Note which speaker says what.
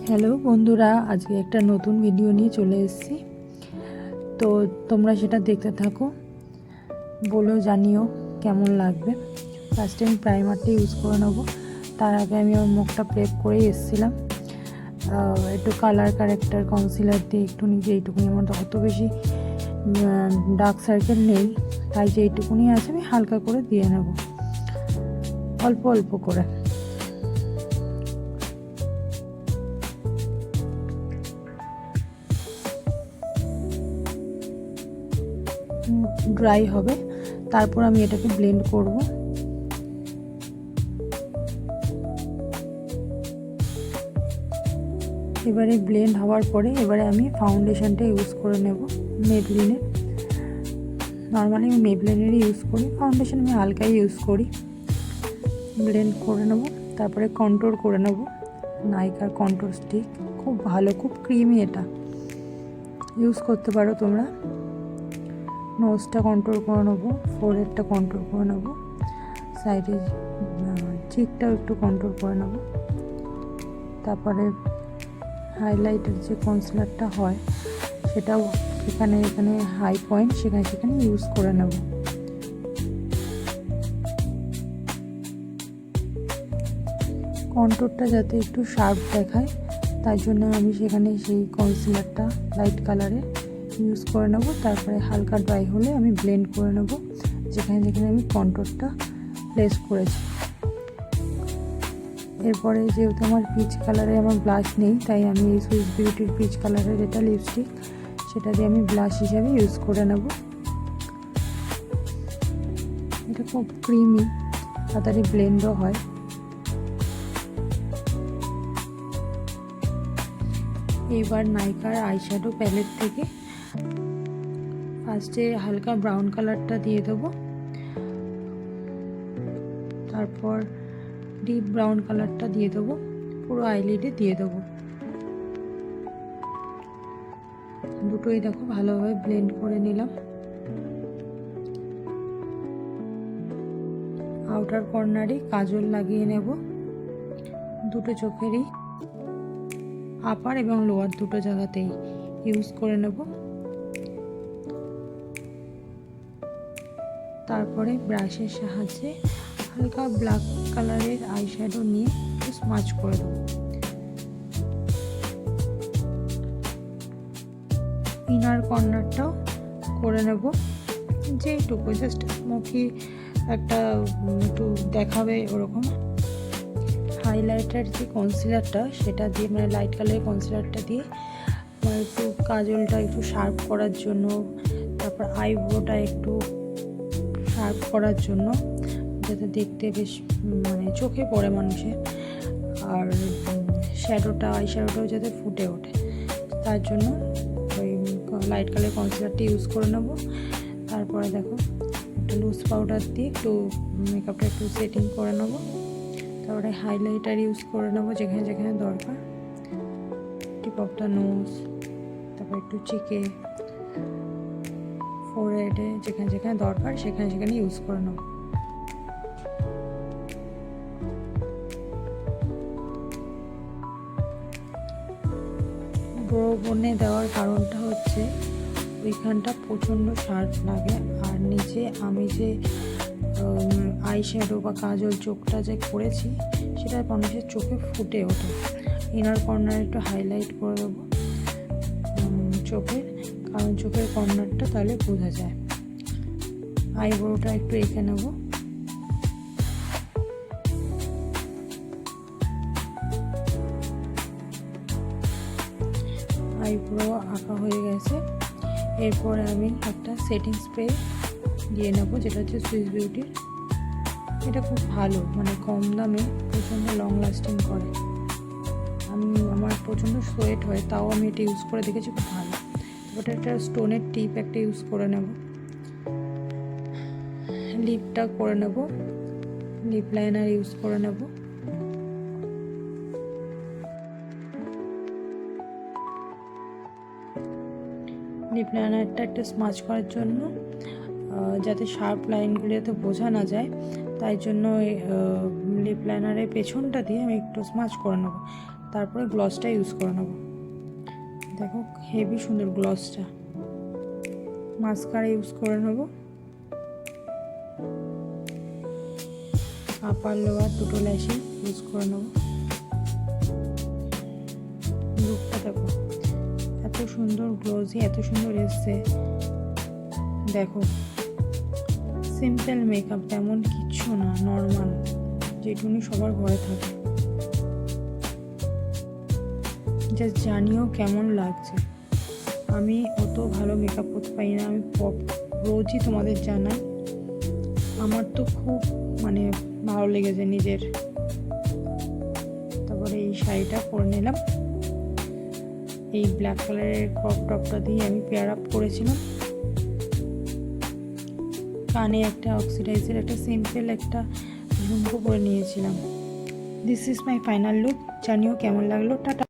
Speaker 1: Hello বন্ধুরা, আজকে একটা নতুন ভিডিও নিয়ে চলে এসেছি। তো তোমরা সেটা দেখতে থাকো, বলো জানিও কেমন লাগবে। ফার্স্টে আমি প্রাইমারটা ইউজ করে নেবো। তার আগে আমি আমার মুখটা প্রেপ করেই এসেছিলাম। একটু কালার কারেক্টার কনসিলার দিয়ে একটু নিজে এইটুকুনি, আমার অত বেশি ডার্ক সার্কেল নেই, তাই যে এইটুকুনি আছে আমি হালকা করে দিয়ে নেব, অল্প অল্প করে। ড্রাই হবে, তারপর আমি এটাকে ব্লেন্ড করব। এবারে ব্লেন্ড হওয়ার পরে এবারে আমি ফাউন্ডেশনটা ইউজ করে নেব মেবলিনের। নর্মালি আমি মেবলিনেরই ইউজ করি, ফাউন্ডেশন আমি হালকাই ইউজ করি। ব্লেন্ড করে নেব, তারপরে কন্ট্রোল করে নেব। নাইকার কন্ট্রোল স্টিক খুব ভালো, খুব ক্রিমি, এটা ইউজ করতে পারো তোমরা। নোজটা কন্ট্রোল করে নেবো, ফোরহেডটা কন্ট্রোল করে নেবো, সাইডে চিকটাও একটু কন্ট্রোল করে নেব। তারপরে হাইলাইটের যে কনসিলারটা হয় সেটাও এখানে হাই পয়েন্ট সেখানে ইউজ করে নেব। কন্ট্রোলটা যাতে একটু শার্প দেখায় তাই জন্য আমি সেখানে সেই কনসিলারটা লাইট কালারে ইউজ করে নেব। তারপরে হালকা ড্রাই হলে আমি ব্লেন্ড করে নেব যেখানে আমি কন্ট্রোলটা প্লেস করেছি। এরপরে যেহেতু আমার পিচ কালারে আমার ব্লাশ নেই, তাই আমি এই সুইস বিউটির পিচ কালারের যেটা লিপস্টিক সেটা দিয়ে আমি ব্লাশ হিসাবে ইউজ করে নেব। এটা খুব ক্রিমি, তাড়াতাড়ি ব্লেন্ডও হয়। এবার নাইকার আইশ্যাডো প্যালেট থেকে ফার্স্টে হালকা ব্রাউন কালারটা দিয়ে দেবো, তারপর ডিপ ব্রাউন কালারটা দিয়ে দেবো, পুরো আইলিডে দিয়ে দেবো। দুটোই দেখো ভালোভাবে ব্লেন্ড করে নিলাম। আউটার কর্নারে কাজল লাগিয়ে নেব, দুটো চোখেরই আপার এবং লোয়ার দুটো জায়গাতেই ইউজ করে নেব। তারপরে ব্রাশের সাহায্যে হালকা ব্ল্যাক কালারের আইশ্যাডো নিয়ে একটু স্মাচ করে দেবো। ইনার কর্নারটাও করে নেব, যেটুকু জাস্ট স্মোকি একটা একটু দেখাবে ওরকম। হাইলাইটার যে কনসিলারটা সেটা দিয়ে, মানে লাইট কালারের কনসিলারটা দিয়ে একটু কাজলটা একটু শার্প করার জন্য, তারপর আইব্রোটা একটু শার্প করার জন্য, যাতে দেখতে বেশ মানে চোখে পড়ে মানুষের, আর আইশ্যাডোটাও যাতে ফুটে ওঠে, তার জন্য ওই লাইট কালার কনসিলারটা ইউজ করে নেব। তারপরে দেখো একটু লুজ পাউডার দিয়ে একটু মেকআপটা একটু সেটিং করে নেব। তারপরে হাইলাইটার ইউজ করে নেব যেখানে দরকার, টিপ অফ দ্য নোজ, তারপর একটু চিকে, ফোরহেডে যেখানে দরকার সেখানে ইউজ করে নেব। ব্রো বোনে দেওয়ার কারণটা হচ্ছে ওইখানটা প্রচণ্ড শার্প লাগে, আর নিচে আমি যে আইশ্যাডো বা কাজল চোখটা যে করেছি সেটা মানুষের চোখে ফুটে ওঠে। ইনার কর্নার একটু হাইলাইট করে দেবো চোখের, কারণ চোখের কর্নারটা তাহলে বোঝা যায়। আইব্রোটা একটু এঁকে নেব। আইব্রো আঁকা হয়ে গেছে। এরপরে আমি একটা সেটিং স্প্রে দিয়ে নেব, যেটা হচ্ছে সুইস বিউটির। এটা খুব ভালো, মানে কম দামে প্রচণ্ড লং লাস্টিং করে। আমার প্রচণ্ড সোয়েট হয়, তাও আমি এটা ইউজ করে দেখেছি, খুব ভালো। ওটা একটা স্টোনের টিপ একটা ইউজ করে নেব। লিপটা করে নেব, লিপ লাইনার ইউজ করে নেব। লিপ লাইনারটা একটু স্মাচ করার জন্য, যাতে শার্প লাইনগুলো যাতে বোঝা না যায়, তাই জন্য লিপ লাইনারের পেছনটা দিয়ে আমি একটু স্মাচ করে নেব। তারপরে গ্লসটা ইউজ করে নেব। দেখো হেভি সুন্দর গ্লসটা। মাস্কারা ইউজ করে নেব, আপার লোয়ার দুটো ল্যাশে ইউজ করে নেব। লুকটা দেখো এত সুন্দর গ্লোজি, এত সুন্দর এসছে। দেখো সিম্পল মেকআপ, তেমন কিচ্ছু না, নর্মাল যেটুকুনি সবার ঘরে থাকে। জাস্ট জানিও কেমন লাগছে। আমি অত ভালো মেকআপ করতে পারি না, আমি রোজই তোমাদের জানাই। আমার তো খুব মানে ভালো লেগেছে নিজের। তারপরে এই শাড়িটা পরে নিলাম, এই ব্ল্যাক কালারের ক্রপ টপটা দিয়ে আমি পেয়ার আপ করেছিলাম। কানে একটা অক্সিডাইজের একটা সিম্পল একটা ঝুমকো পরে নিয়েছিলাম। This is my final look. জানিও কেমন লাগলো। টাটা।